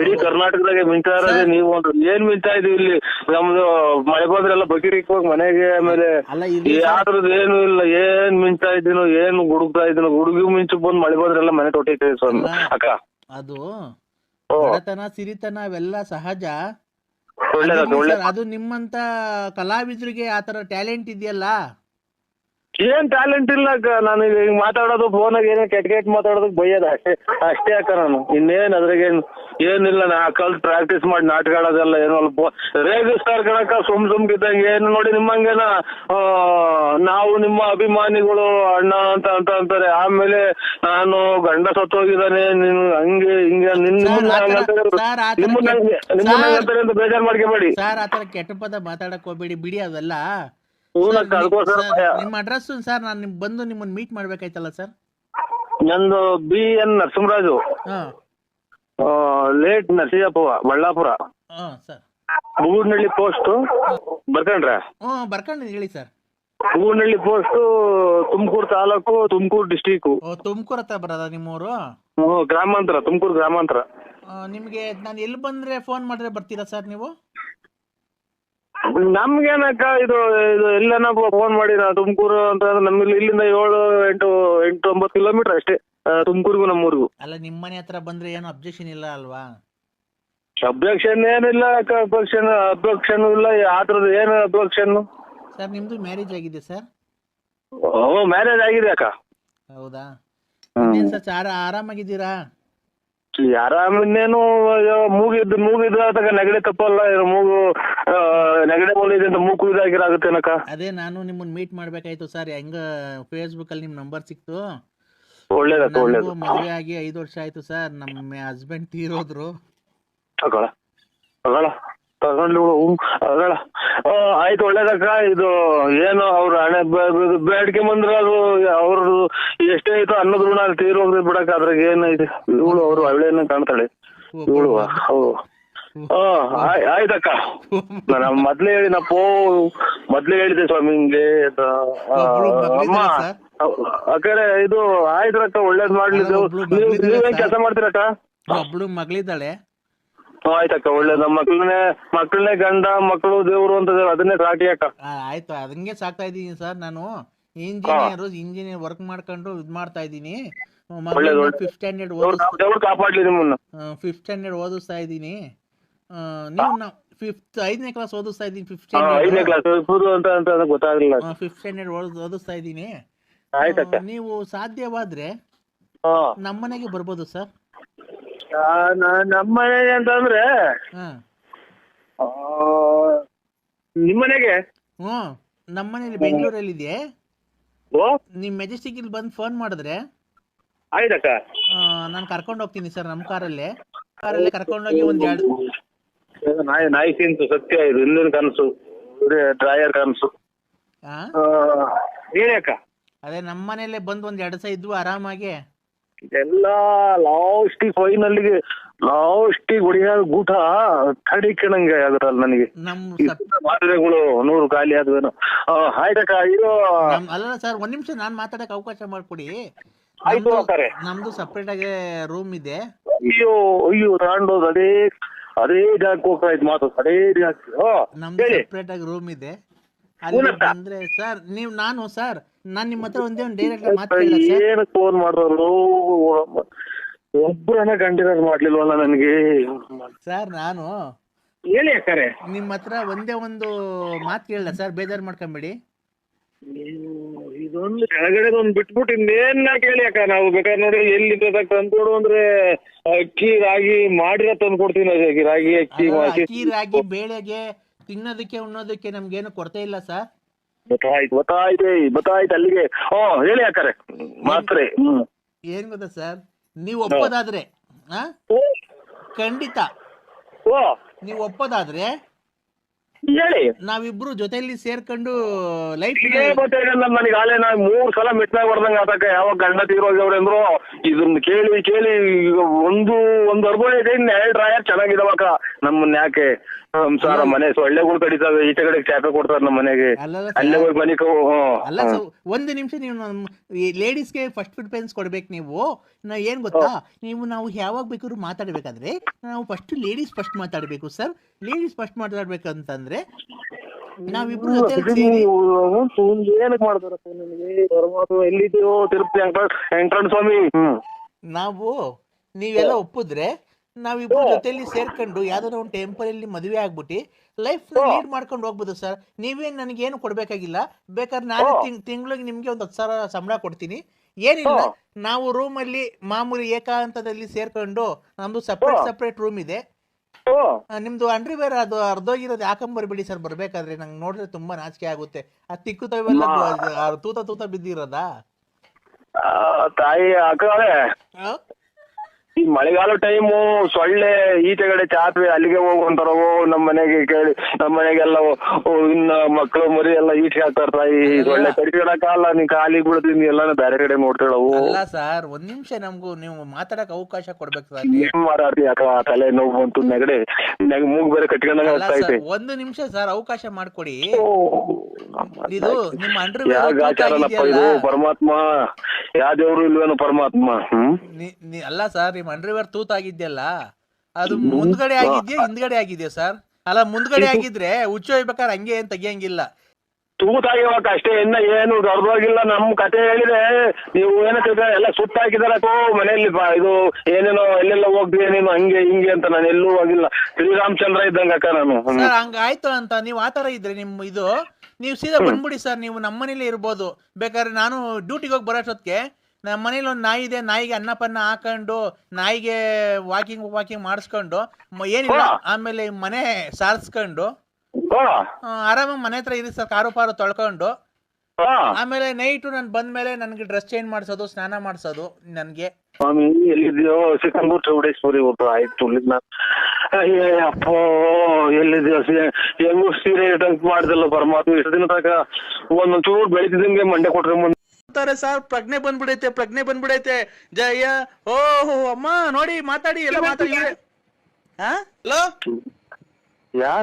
ಇಡೀ ಕರ್ನಾಟಕದಾಗೆ ಮಿಂಚಾ ಇರೋದೇ ನೀವು. ಏನ್ ಮಿಂಚಾ ಇದೀವಿ ಇಲ್ಲಿ. ನಮ್ದು ಮಳೆ ಬಂದ್ರೆಲ್ಲ ಬಕೀರಿಕ್ ಹೋಗಿ ಮನೆಗೆ, ಆಮೇಲೆ ಯಾವ್ದ್ರದ್ದು ಏನು ಇಲ್ಲ. ಏನ್ ಮಿಂಚಾ ಇದ್ದೀನೋ, ಏನು ಗುಡುಗ್ತಾ ಇದ್ದೀನೋ, ಗುಡುಗಿ ಮಿಂಚು ಬಂದ್ ಮಳೆ ಬಂದ್ರೆಲ್ಲ ಮನೆ ತೊಟ್ಟೈತೆ ಸ್ವಾಮಿ ಅಕ್ಕ. ಅದು ಬಡತನ ಸಿರಿತನ ಅವೆಲ್ಲ ಸಹಜ. ಅದು ನಿಮ್ಮಂತ ಕಲಾವಿದರಿಗೆ ಆತರ ಟ್ಯಾಲೆಂಟ್ ಇದೆಯಲ್ಲ. ಏನ್ ಟ್ಯಾಲೆಂಟ್ ಇಲ್ಲ ಅಕ್ಕ. ನಾನು ಈಗ ಮಾತಾಡೋದು ಫೋನಾಗ ಏನೋ ಕೆಟ್ಟ ಮಾತಾಡೋದಕ್ಕೆ ಬೈಯೋದ ಅಷ್ಟೇ ಅಕ್ಕ. ನಾನು ಇನ್ನೇನ್ ಅದ್ರಾಗೇನು ಏನಿಲ್ಲ. ನಾ ಕಲ್ತ್ ಪ್ರಾಕ್ಟೀಸ್ ಮಾಡಿ ನಾಟಕ ಆಡೋದೆಲ್ಲ ಏನೋ ಅಲ್ಪ ರೇಗಿಸ್ತಾರ ಕಣಕ್ಕ ಸುಮ್ಕಿದ್ದಂಗೆ. ಏನು ನೋಡಿ ನಿಮ್ಮಂಗೆನ ನಾವು ನಿಮ್ಮ ಅಭಿಮಾನಿಗಳು ಅಣ್ಣ ಅಂತ ಅಂತಾರೆ. ಆಮೇಲೆ ನಾನು ಗಂಡ ಸತ್ತೋಗಿದ್ದಾನೆ ನೀನು ಹಂಗೆ ಹಿಂಗೆ ನಿಮ್ಮಂತಾರೆ ಅಂತ ಬೇಜಾರ್ ಮಾಡ್ಕೋಬೇಡಿ ಸರ್. ಆತರ ಕೆಟ್ಟ ಪದ ಮಾತಾಡಕ್ ಹೋಗ್ಬೇಡಿ, ಬಿಡಿ ಅವೆಲ್ಲ. ನಿಮ್ಮ ಅಡ್ರೆಸ್ ಸರ್, ನಾನು ಬಂದು ನಿಮ್ಮನ್ನ ಮೀಟ್ ಮಾಡ್ಬೇಕಾಯ್ತಲ್ಲ ಸರ್. ನಂದು BN Narasimharaju, late Narasimhappa, Ballapura. Sir Booganahalli post ಬರ್ಕೊಂಡ್ರೆ? ಬರ್ಕೊಂಡು ಹೇಳಿ sir. Booganahalli post, Tumakuru taluk, Tumakuru district. Tumakuru ಹತ್ರ ಬರೋದ ನಿಮ್ಮೂರು? ಗ್ರಾಮಾಂತರ, ತುಮಕೂರು ಗ್ರಾಮಾಂತರ. ನಿಮ್ಗೆ ನಾನು ಎಲ್ಲಿ ಬಂದ್ರೆ ಫೋನ್ ಮಾಡಿದ್ರೆ ಬರ್ತೀರಾ ಸರ್ ನೀವು? ನಮ್ಗೇನಕ್ಕ ಇದು ಎಲ್ಲನ ಫೋನ್ ಮಾಡಿ. ನಾ ತುಮಕೂರು ಅಂತ ನಮ್ಗೆ ಇಲ್ಲಿಂದ 7-8-9 ಕಿಲೋಮೀಟರ್ ಅಷ್ಟೇ ತುಮಕೂರಿಗೂ ನಮ್ಮೂರಿಗೂ. ಅಲ್ಲ ನಿಮ್ಮ ಮನೆ ಹತ್ರ ಬಂದ್ರೆ ಏನು ಅಬ್ಜೆಕ್ಷನ್ ಇಲ್ಲ ಅಲ್ವಾ? ಅಬ್ಜೆಕ್ಷನ್ ಏನಿಲ್ಲ ಅಕ್ಕ. ಅಬ್ಜೆಕ್ಷನ್ ಇಲ್ಲ. ಆತರದ್ದು ಏನು ಅಬ್ಜೆಕ್ಷನ್? ಸರ್ ನಿಮ್ದು ಮ್ಯಾರೇಜ್ ಆಗಿದೆ ಸರ್? ಮ್ಯಾರೇಜ್ ಆಗಿದೆ ಅಕ್ಕ. ಹೌದಾ ಸರ್? ಆರಾಮಾಗಿದ್ದೀರಾ? ಆರಾಮಿನ್ನೇನು ಮೂಗಿದ್ದು ಆತಕ ನೆಗಡಿ ತಪ್ಪಲ್ಲ. ಮೂಗು ನೆಗಡಿ ಬೋಲಿದೆ ಅಂತ ಮೂಗು ಇದಾಗಿರಾಗುತ್ತೇನಕ್ಕ. ಅದೇ ನಾನು ನಿಮ್ಮನ್ನ ಮೀಟ್ ಮಾಡ್ಬೇಕಾಯ್ತು ಸರ್. ಹೆಂಗ ಫೇಸ್ಬುಕ್ ಅಲ್ಲಿ ನಿಮ್ ನಂಬರ್ ಸಿಕ್ತು. ಒಳ್ಳೇದಕ್ಕ ಒಳ್ಳೇದು. ಮದುವೆ ಆಗಿ 5 ವರ್ಷ ಆಯ್ತು ಸರ್. ನಮ್ಮ ಹಸ್ಬೆಂಡ್ ತೀರೋದ್ರು. ಆಯ್ತು ಒಳ್ಳೇದಕ್ಕ. ಇದು ಏನು ಅವ್ರ ಹಣೆ ಬೇಡಿಕೆ ಬಂದ್ರ ಅದು ಅವ್ರದ್ದು ಎಷ್ಟೇ ಆಯ್ತು ಅನ್ನೋದ್ ಋಣ ತೀರೋಗ್ರಿ ಬಿಡಕ್ಕ. ಅದ್ರಾಗ ಏನೈತೆ. ಇವಳು ಅವ್ರು ಒಳ್ಳೆಯನ್ನ ಕಾಣ್ತಾಳೆ ಇವಳು. ಆಯ್ತಕ್ಕ. ನಾನು ಮೊದ್ಲೇ ಹೇಳಿದೆ ಸ್ವಾಮಿ ಹಿಂಗೆ ಅಮ್ಮ ಅಕ್ಕರೆ ಇದು ಆಯ್ತ್ರಕ್ಕ. ಒಳ್ಳೇದ್ ಮಾಡ್ಲಿ. ನೀವೇನ್ ಕೆಲಸ ಮಾಡ್ತೀರಕ್ಕ? ಒಬ್ಳು ಮಗಳಿದ್ದಾಳೆ. ಆಯ್ತಕ್ಕ ಒಳ್ಳೇದು. ಮಕ್ಕಳನ್ನೇ ಗಂಡ ಮಕ್ಕಳು ದೇವ್ರು ಅಂತ ಅದನ್ನೇ ಸಾಕಿ ಅಕ್ಕ. ಆಯ್ತು ಅದಂಗೆ ಸಾಕ್ತಾ ಇದೀನಿ ಸರ್. ನಾನು ಇಂಜಿನಿಯರ್ ವರ್ಕ್ ಮಾಡ್ಕೊಂಡು ಇದ್ ಮಾಡ್ತಾ ಇದೀನಿ. 5th ಸ್ಟ್ಯಾಂಡರ್ಡ್ ಕಾಪಾಡ್ಲಿ ನಿಮ್ಮನ್ನ. 5th ಸ್ಟ್ಯಾಂಡರ್ಡ್ ಓದಿಸ್ತಾ ಇದೀನಿ. ನೀವು 5ನೇ ಕ್ಲಾಸ್ ಓದಿಸ್ತಾ ಇದೀನಿ. 5th ಸ್ಟ್ಯಾಂಡರ್ಡ್ ಓದಿಸ್ತಾ ಇದೀನಿ. ನೀವು ಸಾಧ್ಯವಾದ್ರೆ ನಮ್ಮನೆಗೆ ಬರ್ಬೋದು ಸರ್. ನಮ್ಮನೆ ಅಂತಂದ್ರೆ ನಿಮ್ಮನೆಗೆ ಹ್ಞೂ ನಮ್ಮನೇಲಿ ಬೆಂಗಳೂರಲ್ಲಿದೆ. ಓ ನಿಮ್ಮ ಮೆಜೆಸ್ಟಿಕ್ ಇಲ್ಲಿ ಬಂದು ಫೋನ್ ಮಾಡಿದ್ರೆ ಆಯ್ತಕ್ಕ. ನಾನು ಕರ್ಕೊಂಡು ಹೋಗ್ತೀನಿ ಸರ್ ನಮ್ಮ ಕಾರಲ್ಲೇ ಕರ್ಕೊಂಡೋಗಿ ಒಂದೆರಡು ನಾಯಿ ತಿಂತು ಸತ್ಯ ಇದು ಇನ್ನೊಂದು ಕನಸು ಡ್ರಾಯರ್ ಕನಸು. ಹೇಳಿ ಅಕ್ಕ. ಅದೇ ನಮ್ಮ ಮನೆಯಲ್ಲೇ ಬಂದು ಒಂದೆರಡು ದಿವಸ ಇದ್ವು ಆರಾಮಾಗಿ. ಎಲ್ಲ ಫೈನಲ್ಲಿಗೆ ಲಾಸ್ಟಿಗೆ ಹೊಡಿಯೋ ಗೂಟ ಕಡಿಕಣಂಗೆ ಅದ್ರಲ್ಲಿ ನನಗೆ ಮಾತ್ರೆಗಳು 100 ಖಾಲಿ ಆದ್ವೇನೋ. ಆಯ್ತಕ್ಕ. ಇದು ಅಲ್ಲ ಸರ್ ಒಂದ್ ನಿಮಿಷ ನಾನ್ ಮಾತಾಡಕ್ ಅವಕಾಶ ಮಾಡ್ಕೊಡಿ. ಆಯ್ತು ಅಕ್ಕಾರೆ. ನಮ್ದು ಸಪ್ರೇಟ್ ಆಗಿ ರೂಮ್ ಇದೆ. ಅಯ್ಯೋ ತಗೊಂಡೋದು ಅದೇ ಜಾಗಕ್ಕೆ ಹೋಗ್ತಾ ಇದ್ ಮಾತು ಅದೇ ಜಾಗಕ್ಕೆ. ನಮ್ದು ಸಪ್ರೇಟ್ ಆಗಿ ರೂಮ್ ಇದೆ. ಅಲ್ಲಿ ಬಂದ್ರೆ ಸರ್ ನಾನ್ ನಿಮ್ಮ ಹತ್ರ ಒಂದೇ ಒಂದು ಡೈರೆಕ್ಟ್ ಮಾತಾಡಲ್ಲ ಸರ್. ಏನಕ್ಕೆ ಫೋನ್ ಮಾಡಿದ್ರು ಒಬ್ಬರನ್ನ ಕಂಟಿನ್ಯೂ ಮಾಡ್ಲಿಲ್ವಲ್ಲ ನನಗೆ ಸರ್. ನಾನು ಹೇಳಿ ಅಕ್ಕಾರೆ. ನಿಮ್ಮ ಹತ್ರ ಒಂದೇ ಒಂದು ಮಾತು ಕೇಳಲ್ಲ ಸರ್, ಬೇಜಾರು ಮಾಡ್ಕೊಂಬೇಡಿ. ಇದೊಂದು ಕೆಳಗಡೆ ಒಂದು ಬಿಟ್ಬಿಟ್ಟು ಇನ್ನೇನ್ ಕೇಳಿ ಅಕ್ಕ. ನಾವು ಬೇಕಾದ್ರೆ ನೋಡಿ ಎಲ್ಲಿ ತಂದ್ಕೊಡು ಅಂದ್ರೆ ಅಕ್ಕಿ ರಾಗಿ ಮಾಡಿರೋ ತಂದು ಕೊಡ್ತೀನಿ. ರಾಗಿ ಅಕ್ಕಿ ರಾಗಿ ಬೇಳೆಗೆ ತಿನ್ನೋದಕ್ಕೆ ಉಣ್ಣೋದಕ್ಕೆ ನಮ್ಗೇನು ಕೊರತೆ ಇಲ್ಲ ಸರ್. ಗೊತ್ತಾಯ್ತು ಅಲ್ಲಿಗೆ. ಹೇಳಿ ಅಕ್ಕಾರೆ. ಮಾತ್ರೆ ಏನ್ ಗೊತ್ತಾ ಸರ್, ನೀವು ಒಪ್ಪೋದಾದ್ರೆ ಖಂಡಿತ ನೀವು ಒಪ್ಪೋದಾದ್ರೆ ಹೇಳಿ. ನಾವಿಬ್ರು ಜೊತೆಲಿ ಸೇರ್ಕೊಂಡು ಲೈಫ್ ನನಗೆ ಆಲೇ ನಾ 3 ಸಲ ಮಿಟ್ನಾಗ ಹೊಡೆದಂಗ ಆತಕ್ಕ. ಯಾವಾಗ ಗಂಡ ತೀರೋಗ್ಯವ್ರಂದ್ರು ಇದನ್ನ ಕೇಳಿ ಒಂದು ಅರ್ಧ ಇದೆ. 2 ಡ್ರಾಯರ್ ಚೆನ್ನಾಗಿದಾವಕ್ಕ. ನಮ್ಮನ್ನ ಯಾಕೆ ಸಂಸಾರ ಮನೆ ಸೊಳ್ಳೆಗಳು ಕಡಿತಾವೆ. ಈಚೆ ಕಡೆ ಚಾಪೆ ಕೊಡ್ತಾರೆ ನಮ್ಮ ಮನೆಗೆ. ಅಲ್ಲೇ ಹೋಗಿ ಮನೆಗೆ ಅಲ್ಲ ಒಂದು ನಿಮಿಷ, ನೀವು ಲೇಡೀಸ್ಗೆ ಫಸ್ಟ್ ಪ್ರಿಫರೆನ್ಸ್ ಕೊಡ್ಬೇಕು. ನೀವು ಏನ್ ಗೊತ್ತಾ, ನಾವು ಯಾವಾಗ ಬೇಕಾದ್ರೂ ಮಾತಾಡ್ಬೇಕಾದ್ರೆ ನಾವು ಫಸ್ಟ್ ಲೇಡೀಸ್ ಫಸ್ಟ್ ಮಾತಾಡ್ಬೇಕು ಸರ್. ಲೇಡೀಸ್ ಫಸ್ಟ್ ಮಾತಾಡ್ಬೇಕಂತಂದ್ರೆ ನಾವಿಬ್ರು ಜೊತೆ ಸೇರಿ ಏನಕ್ಕೆ ಮಾಡ್ತಾರಪ್ಪ ನನಗೆ ಪರಮಾತ್ಮ ಎಲ್ಲಿದೆಯೋ ತಿರುಪತಿ ವೆಂಕಟರಮಣ ಸ್ವಾಮಿ. ನಾವು ನೀವೆಲ್ಲ ಒಪ್ಪಿದ್ರೆ ನಾವಿಬ್ರು ಜೊತೆಲಿ ಸೇರ್ಕೊಂಡು ಯಾವ್ದಾರ ಒಂದು ಟೆಂಪರಲ್ಲಿ ಮದುವೆ ಆಗ್ಬಿಟ್ಟು ಲೈಫ್ ಲೀಡ್ ಮಾಡ್ಕೊಂಡು ಹೋಗ್ಬೋದು ಸರ್. ನೀವೇನು ನನಗೇನು ಕೊಡ್ಬೇಕಾಗಿಲ್ಲ. ಬೇಕಾದ್ರೆ ನಾನು ತಿಂಗಳಿಗೆ ನಿಮ್ಗೆ ಒಂದು 10,000 ಸಂಬಳ ಕೊಡ್ತೀನಿ. ಏನಿಲ್ಲ, ನಾವು ರೂಮಲ್ಲಿ ಮಾಮೂಲಿ ಏಕಾಂತದಲ್ಲಿ ಸೇರ್ಕೊಂಡು ನಮ್ದು ಸಪ್ರೇಟ್ ರೂಮ್ ಇದೆ. ನಿಮ್ದು ಅಂಡ್ರಿವೇರ್ ಅದು ಅರ್ಧೋಗಿರೋದು ಯಾಕಂಬರ್ಬಿಡಿ ಸರ್. ಬರ್ಬೇಕಾದ್ರೆ ನಂಗೆ ನೋಡಿದ್ರೆ ತುಂಬಾ ನಾಚಿಕೆ ಆಗುತ್ತೆ. ಆ ತಿಕ್ಕುತ್ತವೆಲ್ಲ ತೂತ ಬಿದ್ದಿರೋದಾ ತಾಯಿ ಅಕ್ಕಳೆ. ಈ ಮಳೆಗಾಲ ಟೈಮು ಸೊಳ್ಳೆ ಈಚೆಗಡೆ ಚಾಪೆ ಅಲ್ಲಿಗೆ ಹೋಗುವಂತಾರ. ನಮ್ಮ ಮನೆಗೆ ಕೇಳಿ ನಮ್ಮ ಮನೆಗೆಲ್ಲ ಇನ್ನ ಮಕ್ಕಳು ಮರಿ ಎಲ್ಲ ಈಚೆ ಹಾಕ್ತಾರ. ತಾಯಿ ಸೊಳ್ಳೆ ಕಡಿಸಿಡಕ್ಕಲ್ಲ. ನೀ ಖಾಲಿ ಬಿಡ್ತೀನಿ ಎಲ್ಲ ಬೇರೆ ಕಡೆ ನೋಡ್ತಾಳವು. ಅಲ್ಲ ಸರ್, ಒಂದ್ ನಿಮಿಷ ನಮ್ಗೂ ನೀವು ಮಾತಾಡಕ್ ಅವಕಾಶ ಕೊಡ್ಬೇಕು ಸರ್. ಏನ್ ಮಾತಾಡ್ತಿ ಅಕ್ಕ, ತಲೆ ನೋವು ಬಂತು ನೆಗಡೆ ಮೂಗ್ ಬೇರೆ ಕಟ್ಕೊಂಡಂಗ ಆಗ್ತಾ ಐತೆ. ಒಂದು ನಿಮಿಷ ಸರ್ ಅವಕಾಶ ಮಾಡ್ಕೊಡಿ. ಇದು ನಿಮ್ಮ ಅಂಡರ್ವೇರ್ ಇದು ಪರಮಾತ್ಮ ಯಾವ ದೇವ್ರು ಇಲ್ವೇನು ಪರಮಾತ್ಮ. ಅಲ್ಲ ಸರ್, ನಿಮ್ ಅಂಡರ್ವೇರ್ ತೂತಾಗಿದ್ಯಲ್ಲ ಅದು ಮುಂದ್ಗಡೆ ಆಗಿದ್ಯಾ ಹಿಂದ್ಗಡೆ ಆಗಿದ್ಯಾ ಸರ್? ಅಲ್ಲ ಮುಂದ್ಗಡೆ ಆಗಿದ್ರೆ ಹುಚ್ಚು ಹೋಗ್ಬೇಕಾದ್ರೆ ಹಂಗೆ ಏನ್ ತೆಗಿಯಂಗಿಲ್ಲ. ತೂತಾಗಿವಾಗ ಅಷ್ಟೇ, ಇನ್ನ ಏನು ದೊಡ್ಡದಾಗಿಲ್ಲ. ನಮ್ ಕತೆ ಹೇಳಿದ್ರೆ ನೀವು ಏನಕ್ಕೆ ಎಲ್ಲ ಸುತ್ತಾಕಿದಾರಕ್ಕೋ ಮನೆಯಲ್ಲಿ ಇದು ಏನೇನೋ ಎಲ್ಲೆಲ್ಲ ಹೋಗ್ತೀವಿ ನೀನು ಹಂಗೆ ಹಿಂಗೆ ಅಂತ. ನಾನು ಎಲ್ಲೂ ಹೋಗಿಲ್ಲ. ಶ್ರೀರಾಮಚಂದ್ರ ಇದ್ದಂಗ ಅಕ್ಕ ನಾನು. ಸರ್ ಹಂಗಾಯ್ತು ಅಂತ ನೀವು ಆತರ ಇದ್ರೆ ನೀವು ಸೀದಾ ಬಂದ್ಬಿಡಿ ಸರ್. ನೀವು ನಮ್ಮ ಮನೇಲಿ ಇರ್ಬೋದು. ಬೇಕಾದ್ರೆ ನಾನು ಡ್ಯೂಟಿಗೆ ಹೋಗಿ ಬರೋಷ್ಟೊತ್ತಿಗೆ ನಮ್ಮ ಮನೇಲಿ ಒಂದು ನಾಯಿ ಇದೆ. ನಾಯಿಗೆ ಅನ್ನಪನ್ನ ಹಾಕೊಂಡು ನಾಯಿಗೆ ವಾಕಿಂಗ್ ಮಾಡಿಸ್ಕೊಂಡು ಏನಿಲ್ಲ, ಆಮೇಲೆ ಮನೆ ಸಾರಿಸ್ಕೊಂಡು ಆರಾಮಾಗಿ ಮನೆ ಹತ್ರ ಇರಿ ಸರ್. ಕಾರು ಪಾರು ತೊಳ್ಕೊಂಡು ಆಮೇಲೆ ನೈಟು ನಾನು ಬಂದ್ಮೇಲೆ ನನ್ಗೆ ಡ್ರೆಸ್ ಚೇಂಜ್ ಮಾಡಿಸೋದು, ಸ್ನಾನ ಮಾಡಿಸೋದು. ನನ್ಗೆ ಸ್ವಾಮಿ ಎಲ್ಲಿದ್ಯೋ ಸಿಕ್ಕಂಗೂರ್ ಚೌಡೇಶ್ವರಿ ಒಬ್ಬ ಆಯ್ತು ಅಪ್ಪ ಎಲ್ಲಿದ್ಯೋ ಹೆಂಗು ಸೀರೆ ಇಟ್ಟಂಗ್ ಮಾಡ್ದಲ್ಲ ಪರಮಾತ್ಮ. ಇಷ್ಟು ದಿನ ತನಕ ಒಂದೊಂದ್ ಚೂರು ಬೆಳಿತಿದಂಗೆ ಮಂಡೆ ಕೊಟ್ರೆ ಮುಂದೆ ಸರ್ ಪ್ರಜ್ಞೆ ಬಂದ್ಬಿಡೈತೆ. ಜಯ ಓಹೋ ಅಮ್ಮ ನೋಡಿ ಮಾತಾಡಿ ಎಲ್ಲ ಮಾತಾಡಿ. ಹಲೋ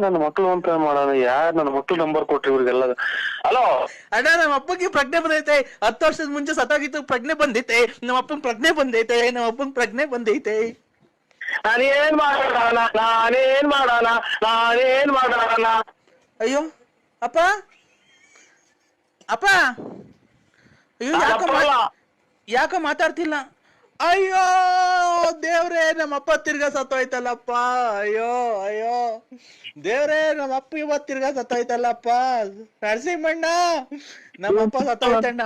ನನ್ನ ಮಕ್ಳು ಅಂತ ಮಾಡೋಣ. ನನ್ನ ಮಕ್ಳು ನಂಬರ್ ಕೊಟ್ರಿ ಇವ್ರಿಗೆಲ್ಲ. ಹಲೋ ಅಣ್ಣ, ನಮ್ಮ ಅಪ್ಪಗೆ ಪ್ರಜ್ಞೆ ಬಂದೈತೆ. 10 ವರ್ಷದ ಮುಂಚೆ ಸತ್ತೋಗಿತ್ತು, ಪ್ರಜ್ಞೆ ಬಂದೈತೆ. ನಮ್ಮ ಅಪ್ಪನ ಪ್ರಜ್ಞೆ ಬಂದೈತೆ. ನಾನೇನ್ ಮಾಡೋಣ. ಅಯ್ಯೋ ಅಪ್ಪ ಅಯ್ಯೋ ಯಾಕೋ ಮಾತಾಡ್ತಿಲ್ಲ. ಅಯ್ಯೋ ದೇವ್ರೇ, ನಮ್ಮಪ್ಪ ತಿರ್ಗಾ ಸತ್ತೋಯ್ತಲ್ಲಪ್ಪ. ಅಯ್ಯೋ ದೇವ್ರೇ, ನಮ್ಮಪ್ಪ ಇವತ್ತು ತಿರ್ಗಾ ಸತ್ತೋಯ್ತಲ್ಲಪ್ಪ. ನರಸಿಂಹಣ್ಣ, ನಮ್ಮಪ್ಪ ಸತ್ತೋಯ್ತಣ್ಣ.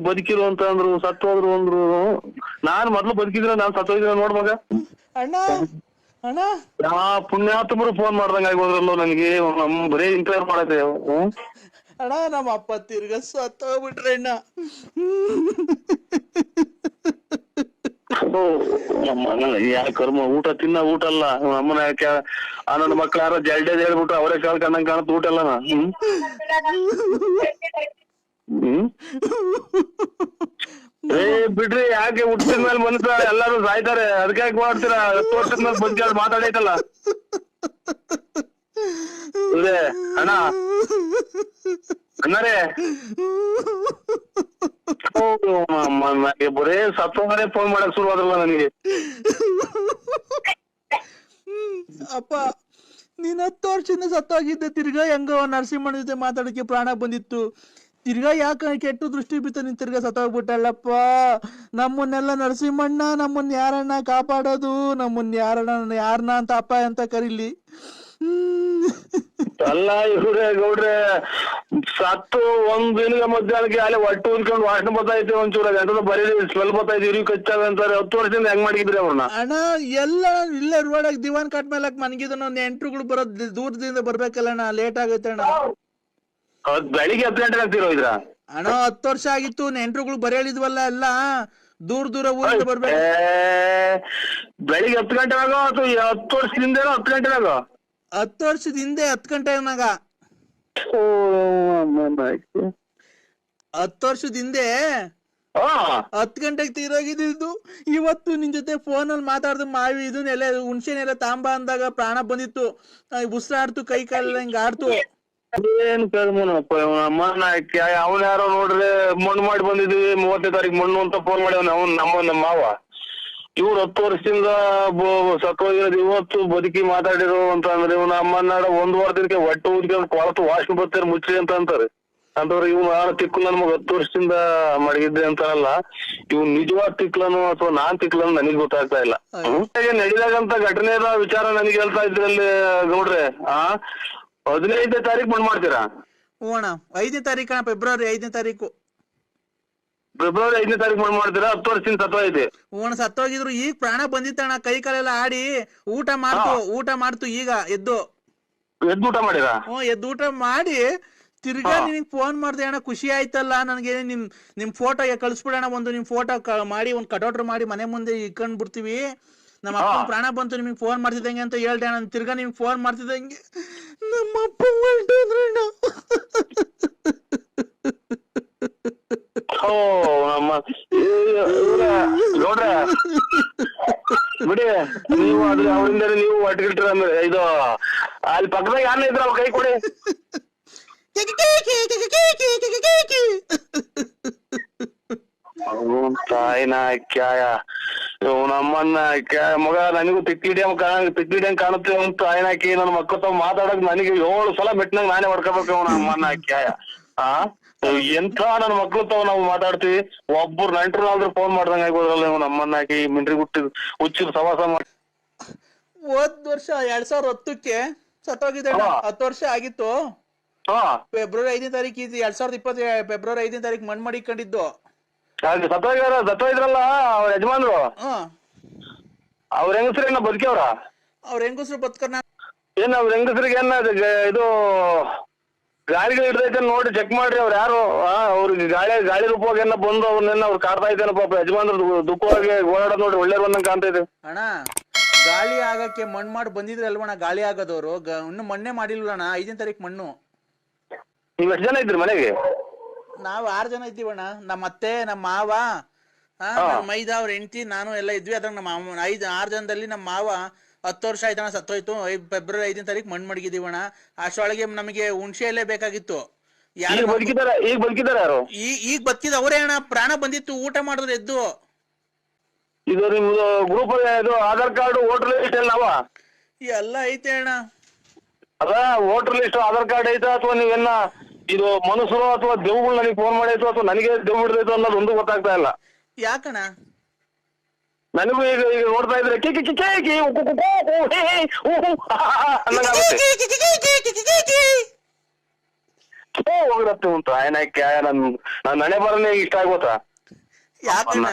ಬದುಕಿರು ಅಂತ ಅಂದ್ರು, ಸತ್ತೋದ್ರು ಅಂದ್ರು. ನಾನ್ ಮೊದ್ಲು ಬದುಕಿದ್ರೆ ನಾನ್ ಸತ್ತೋಯ್ತೀನಿ ನೋಡ್ ಮಗ. ಅಣ್ಣ ಅಣ್ಣ ಯಾ ಪುಣ್ಯಾತ್ಮರು ಫೋನ್ ಮಾಡ್ದಂಗ ಆಗೋದ್ರಲ್ಲೋ ನನಗೆ ಬರೀ ಇಂಟರ್ವ್ಯೂ ಮಾಡತ್ತೆ. ಅಣ್ಣ ನಮ್ಮ ಅಪ್ಪ ತಿರ್ಗ ಸತ್ತೋಗ್ಬಿಟ್ರೆ ಅಣ್ಣ. ಯಾ ಕರ್ಮ, ಊಟ ತಿನ್ನ ಊಟ ಅಲ್ಲ ಅಮ್ಮನ ನನ್ನ ಮಕ್ಳು ಯಾರೋ ಜಲ್ಡೇದ್ ಹೇಳ್ಬಿಟ್ಟು ಅವರೇ ಕಾಲ್ ಕಂಡಂಗ್ ಕಾಣುತ್ತ ಊಟ ಅಲ್ಲನ. ಏ ಬಿಡ್ರಿ, ಯಾಕೆ ಹುಟ್ಟಿದ ಮೇಲೆ ಮನುಷ್ಯ ಎಲ್ಲಾರು ಸಾಯ್ತಾರೆ, ಅದಕ್ಕೆ ಯಾಕೆ ಮಾಡ್ತೀರಾ? 10 ವರ್ಷದ ಮೇಲೆ ಬಂದ್ ಮಾತಾಡೈತಲ್ಲ ಅಣ್ಣ ಅಣ್ಣರೇ. ಬರೇ ಸತ್ತೋಗನೆ ಫೋನ್ ಮಾಡಕ್ ಶುರು ಆದ್ರಲ್ಲ ನನಗೆ. ಅಪ್ಪ ನೀನ್ 10 ವರ್ಷದಿಂದ ಸತ್ತೋಗಿದ್ದೆ, ತಿರ್ಗಾ ಹೆಂಗೋ ನರಸಿಂಹನ ಜೊತೆ ಮಾತಾಡಕ್ಕೆ ಪ್ರಾಣ ಬಂದಿತ್ತು, ತಿರ್ಗಾ ಯಾಕೆ ಕೆಟ್ಟು ದೃಷ್ಟಿ ಬಿತ್ತು, ನೀನ್ ತಿರ್ಗಾ ಸತ್ತೋಗ್ಬಿಟ್ಟಲ್ಲಪ್ಪ. ನಮ್ಮನ್ನೆಲ್ಲ ನರಸಿಂಹಣ್ಣ, ನಮ್ಮನ್ನ ಯಾರಣ್ಣ ಕಾಪಾಡೋದು, ನಮ್ಮನ್ನ ಯಾರನ್ನ ಅಂತ ಅಪ್ಪ ಅಂತ ಕರೀಲಿ. ಅಲ್ಲ ಇವ್ರೆ ಗೌಡ್ರೆ, ಸತ್ತು ಒಂದ್ ದಿನದ ಮಧ್ಯಾಹ್ನಕ್ಕೆ ಅಲ್ಲಿ ಹೊಟ್ಟೆ ಉದ್ಕೊಂಡು ವಾಸನೆ ಬರ್ತೈತಿ, ಒಂಚೂರ ಗಂಟದ ಬರೀ ಸ್ಮೆಲ್ ಬರ್ತೈತಿ, ಇವ್ರಿಗೆ ಕಚ್ಚಾವೆ ಅಂತಾರೆ. 10 ವರ್ಷದಿಂದ ಹೆಂಗ್ ಮಾಡಿದ್ರಿ ಅವ್ರನ್ನ? ಅಣ್ಣ ಎಲ್ಲ ಇಲ್ಲೇ ರೋಡಾಗ ದಿವಾನ್ ಕಟ್ ಮೇಲಕ್ ಮನ್ಗಿದನು, ನೆಂಟ್ರುಗಳು ಬರೋದ್ ದೂರದಿಂದ ಬರ್ಬೇಕಲ್ಲ ಅಣ್ಣ, ಲೇಟ್ ಆಗೈತೆ ಅಣ್ಣ. ಬೆಳಿಗ್ಗೆ 10 ಗಂಟೆಗೆ ಆಗ್ತಿರೋ ಇದ್ರ ಅಣ್ಣ 10 ವರ್ಷ ಆಗಿತ್ತು, ನೆಂಟ್ರುಗಳು ಬರೆಯಲಿದ್ವಲ್ಲ ಎಲ್ಲ ದೂರ ಊರಿಂದ ಬರ್ಬೇಕು. ಬೆಳಿಗ್ಗೆ 10 ಗಂಟೆನಾಗ ಅಥವಾ 10 ವರ್ಷದಿಂದ 10 ಗಂಟೆನಾಗ? 10 ವರ್ಷದ ಹಿಂದೆ 10 ಗಂಟೆನಾಗ. 10 ವರ್ಷದ ಹಿಂದೆ 10 ಗಂಟೆಗೆ ತೀರೋಗಿದ್ದು. ಇವತ್ತು ನಿನ್ ಜೊತೆ ಫೋನಲ್ಲಿ ಮಾತಾಡ್ದು ಮಾವಿ ಇದನ್ನೆಲ್ಲ ಹುಣ್ಸೆನೆಲ್ಲ ತಾಂಬ ಅಂದಾಗ ಪ್ರಾಣ ಬಂದಿತ್ತು, ಉಸಿರಾಡ್ತು, ಕೈ ಕಾಲೆಲ್ಲ ಹಿಂಗ ಆಡ್ತು. ಏನ್ ಕೇಳ್ಮನಪ್ಪ ಅಮ್ಮನ, ಅವನ ಯಾರೋ ನೋಡ್ರಿ ಮಣ್ಣು ಮಾಡಿ ಬಂದಿದ್ವಿ 30ನೇ ತಾರೀಕು ಮಣ್ಣು ಅಂತ ಫೋನ್ ಮಾಡಿ ನಮ್ಮ ಮಾವ. ಇವ್ರು 10 ವರ್ಷದಿಂದ ಸತ್ತೋಗಿರೋದು, ಇವತ್ತು ಬದುಕಿ ಮಾತಾಡಿರೋ ಅಂತ ಅಂದ್ರೆ ಇವ್ನ ಅಮ್ಮನಾಡ 1 ವಾರದಕ್ಕೆ ಹೊಟ್ಟೆ ಊದ್ಕೊಂಡು ಕೊಳತು ವಾಸನೆ ಬರ್ತಾರೆ ಮುಚ್ಚಿ ಅಂತ ಅಂತಾರೆ. ಅಂತವ್ರು ಇವ್ನು ಯಾರು ತಿಕ್ಕು ನಮ್ಗೆ 10 ವರ್ಷದಿಂದ ಮಡಗಿದ್ದೆ ಅಂತಾರಲ್ಲ, ಇವ್ ನಿಜವಾದ ತಿಕ್ಲನು ಅಥವಾ ನಾನ್ ತಿಕ್ಲನು ನನಗ್ ಗೊತ್ತಾಗ್ತಾ ಇಲ್ಲ. ನಡಿದಾಗಂತ ಘಟನೆಯ ವಿಚಾರ ನನಗೆ ಹೇಳ್ತಾ ಇದ್ರಲ್ಲಿ ಗೌಡ್ರೆ. 15ನೇ ತಾರೀಕು ಮಣ್ಣು ಮಾಡ್ತೀರಾ? ಓಣ 5ನೇ ತಾರೀಕು, ಫೆಬ್ರವರಿ 5ನೇ ತಾರೀಕು. ಫೆಬ್ರವರಿ 5ನೇ ತಾರೀಕು ಮಣ್ಣು ಮಾಡ್ತೀರಾ? 10 ವರ್ಷದಿಂದ ಸತ್ತೋಯ್ತು. ಓಣ ಸತ್ತೋಗಿದ್ರು, ಈಗ ಪ್ರಾಣ ಬಂದಿತ್ತಣ್ಣ, ಕೈ ಕಾಲೆಲ್ಲ ಆಡಿ ಊಟ ಮಾಡ್ತು ಈಗ ಎದ್ದು ಊಟ ಮಾಡಿರಾ? ಎದ್ದು ಊಟ ಮಾಡಿ ತಿರ್ಗಾ ನಿನಗ್ ಫೋನ್ ಮಾಡ್ದೆ ಅಣ್ಣ, ಖುಷಿ ಆಯ್ತಲ್ಲ ನನಗೆ. ನಿಮ್ ಫೋಟೋ ಕಳಿಸ್ಬಿಡೋಣ, ಒಂದು ನಿಮ್ ಫೋಟೋ ಮಾಡಿ ಒಂದು ಕಟೌಟ್ರ್ ಮಾಡಿ ಮನೆ ಮುಂದೆ ಇಟ್ಕೊಂಡ್ ಬಿಡ್ತೀವಿ, ನಮ್ಮ ಅಪ್ಪ ಪ್ರಾಣ ಬಂತು ನಿಮಗೆ ಫೋನ್ ಮಾಡ್ತಿದ್ದಂಗೆ ಅಂತ ಹೇಳ್ದೆ ಅಣ್ಣ. ತಿರ್ಗಾ ನಿಮ್ಗೆ ಫೋನ್ ಮಾಡ್ತಿದ್ದಂಗೆ ನಮ್ಮ ಅಪ್ಪ ಹೊರಟೋದ್ರಣ್ಣ. ನೋಡ್ರೆ ಬಿಡಿ, ನೀವು ಅದ್ರ ಅವರಿಂದ ನೀವು ಒಟ್ಟಿಗಿಟ್ರ ಇದು ಅಲ್ಲಿ ಪಕ್ಕದಾಗ ಯಾರನ್ನ ಇದ್ರ ಅವ್ರ ಕೈ ಕೊಡಿ. ತಾಯಿನ ಕ್ಯಾಯ ನಮ್ಮನ್ನ ಮಗ ನನಗೂ ತಿಕ್ಕಿಡಿಯಂಗ್ ಕಾಣುತ್ತೆ ಅಂತ ತಾಯಿನಾಕಿ ನನ್ನ ಮಕ್ಕಳ ತಾವ್ ಮಾತಾಡಕ್ ನನಗೆ 7 ಸಲ ಮೆಟ್ನಾಗ ನಾನೇ ಹೊಡ್ಕೋಬೇಕು ಅವನ ಅಮ್ಮನ್ನ ಕ್ಯಾಯ. ಎಂತ ನನ್ನ ಮಕ್ಳು ತಾವ್ ನಾವು ಮಾತಾಡ್ತೀವಿ, ಒಬ್ಬರು ನೆಂಟ್ರು ಆದ್ರೂ ಫೋನ್ ಮಾಡ್ದಂಗ ಆಗೋದ್ರಲ್ಲ ಇವ್ ನಮ್ಮನ್ನ ಹಾಕಿ ಮಿಂಡ್ರಿ ಹುಚ್ಚಿದ ಸವಾಸ ಮಾಡಿ. ಹೋದ್ ವರ್ಷ 2010ಕ್ಕೆ ಸತ್ತೋಗಿದ್ದೆ, 10 ವರ್ಷ ಆಗಿತ್ತು. ಫೆಬ್ರವರಿ 5ನೇ ತಾರೀಕು 2020 ಫೆಬ್ರವರಿ 5ನೇ ತಾರೀಕು ಮಣ್ಣು ಮಾಡಿಕೊಂಡಿದ್ದು. ಸತ್ತೋಗಿದ್ರಲ್ಲ ಅವ್ರ ಯಜಮಾನ್ರು, ಅವ್ರ ಹೆಂಗಸ್ರೇನ ಬದುಕ್ಯವ್ರ? ಅವ್ರ ಹೆಂಗಸ್ರು ಬದುಕರ್ನ ಏನ್ ಅವ್ರ ಹೆಂಗಸ್ರಿಗೆ ಏನ ಇದು ಗಾಳಿಗಳು ಹಿಡ್ದೈತೆ ನೋಡಿ ಚೆಕ್ ಮಾಡ್ರಿ. ಅವ್ರು ಯಾರು ಅವ್ರಿಗೆ ಗಾಳಿ ರೂಪವಾಗಿ ಏನ ಬಂದು ಅವ್ರನ್ನೆಲ್ಲ ಅವ್ರು ಕಾಡ್ತಾ ಇದ್ದೇನೆ ಪಾಪ. ಯಜಮಾನ್ರು ದುಃಖವಾಗಿ ಓಡಾಡೋದ್ ನೋಡಿ ಒಳ್ಳೆ ಬಂದಂಗ ಕಾಣ್ತಾ ಇದೆ ಅಣ್ಣ. ಗಾಳಿ ಆಗಕ್ಕೆ ಮಣ್ಣು ಮಾಡಿ ಬಂದಿದ್ರೆ ಅಲ್ವಣ್ಣ ಗಾಳಿ ಆಗೋದವ್ರು, ಇನ್ನು ಮಣ್ಣೆ ಮಾಡಿಲ್ವಣ್ಣ. 5ನೇ ತಾರೀಕು ಮಣ್ಣು. ನೀವ್ ಎಷ್ಟು ಜನ ಇದ್ರಿ ಮನೆಗೆ? ನಾವ್ 6 ಜನ ಇದ್ದೀವಣ್ಣ. ನಮ್ಮ ಅತ್ತೆ, ನಮ್ಮ ಮಾವ, ನಮ್ಮ ಮೈದ, ಅವ್ರ ಹೆಂಡತಿ, ನಾನು ಎಲ್ಲ ಇದ್ವಿ. ಅದ್ರಾಗ ನಮ್ಮ 6 ಜನದಲ್ಲಿ ನಮ್ಮ ಮಾವ 10 ವರ್ಷ ಆಯ್ತಣ್ಣ ಸತ್ತೋಯ್ತು. ಫೆಬ್ರವರಿ 5ನೇ ತಾರೀಕು ಮಣ್ಣು ಮಡಗಿದೀವಣ್ಣ. ಅಷ್ಟೊಳಗೆ ನಮಗೆ ಹುಣ್ಸೆ ಎಲೆ ಬೇಕಾಗಿತ್ತು. ಈಗ ಬದುಕಿದಾರ ಯಾರು? ಈಗ ಬದುಕಿದ ಅವರೇ ಅಣ್ಣ. ಪ್ರಾಣ ಬಂದಿತ್ತು, ಊಟ ಮಾಡಿದ್ರು ಎದ್ದು. ಇದು ನಿಮ್ದು ಗ್ರೂಪ್ ಇದು ಆಧಾರ್ ಕಾರ್ಡ್ ವೋಟರ್ ಲಿಸ್ಟ್ ಎಲ್ಲ ಎಲ್ಲ ಐತೆ ಅಣ್ಣ. ಅದ ವೋಟರ್ ಲಿಸ್ಟ್ ಆಧಾರ್ ಕಾರ್ಡ್ ಐತಾ ಅಥವಾ ನೀವೆಲ್ಲ ಇದು ಮನುಷ್ಯರು ಅಥವಾ ದೇವ್ಗಳು ನನಗೆ ಫೋನ್ ಮಾಡೈತು ಅಥವಾ ನನಗೆ ದೇವ್ ಬಿಡ್ದೈತು ಅನ್ನೋದು ಒಂದು ಗೊತ್ತಾಗ್ತಾ ಇಲ್ಲ. ಯಾಕಣ್ಣ? ನನಗೂ ಈಗ ನೋಡ್ತಾ ಇದ್ರೆ ಹೋಗಿರತ್ತೆ ಉಂಟು ಆಯ್ನಾಯ್ಕೆ. ನನ್ ನನೆ ಬರನೇ ಇಷ್ಟ ಆಗೋತಾ. ಯಾಕಣ್ಣ?